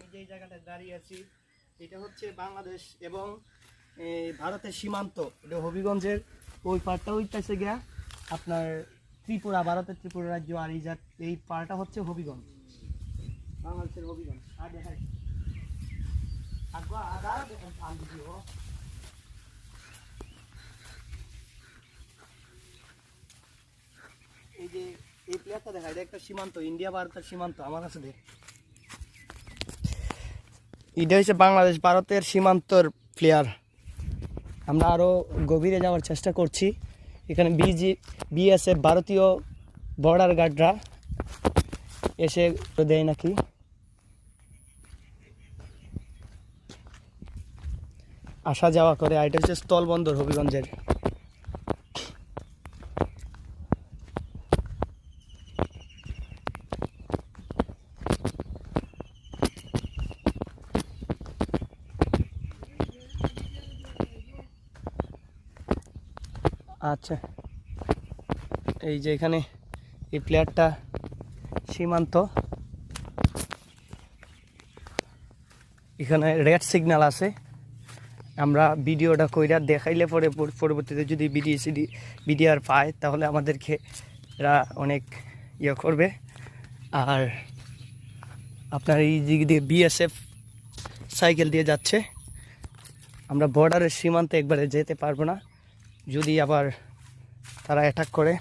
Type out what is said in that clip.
আমি যেই জায়গাটায় দাঁড়িয়ে আছি এটা হচ্ছে বাংলাদেশ এবং ভারতের সীমান্ত। এটা হবিগঞ্জের ওই পাড়টা হইতেছে গিয়া আপনার ত্রিপুরা, ভারতের ত্রিপুরা রাজ্য। আর এই পাড়টা হচ্ছে হবিগঞ্জ, বাংলাদেশের হবিগঞ্জ। আর দেখাই এই যে এই প্লেয়ারটা দেখা, এটা একটা সীমান্ত, ইন্ডিয়া ভারতের সীমান্ত। আমার কাছে দেখ, এটা হচ্ছে বাংলাদেশ ভারতের সীমান্তর প্লেয়ার। আমরা আরও গভীরে যাওয়ার চেষ্টা করছি। এখানে বিএসএফ ভারতীয় বর্ডার গার্ডরা এসে দেয় নাকি। আসা যাওয়া করে। আর এটা হচ্ছে স্থলবন্দর হবিগঞ্জের। আচ্ছা, এই যে এখানে এই প্লেয়ারটা সীমান্ত, এখানে রেড সিগন্যাল আছে। আমরা ভিডিওটা কইরা দেখাইলে পরে পরবর্তীতে যদি বিডিআর পায় তাহলে আমাদেরকে এরা অনেক ইয়ে করবে। আর আপনার এই দিক দিয়ে বিএসএফ সাইকেল দিয়ে যাচ্ছে। আমরা বর্ডারের সীমান্তে একবারে যেতে পারবো না, যদি আবার তারা অ্যাটাক করে।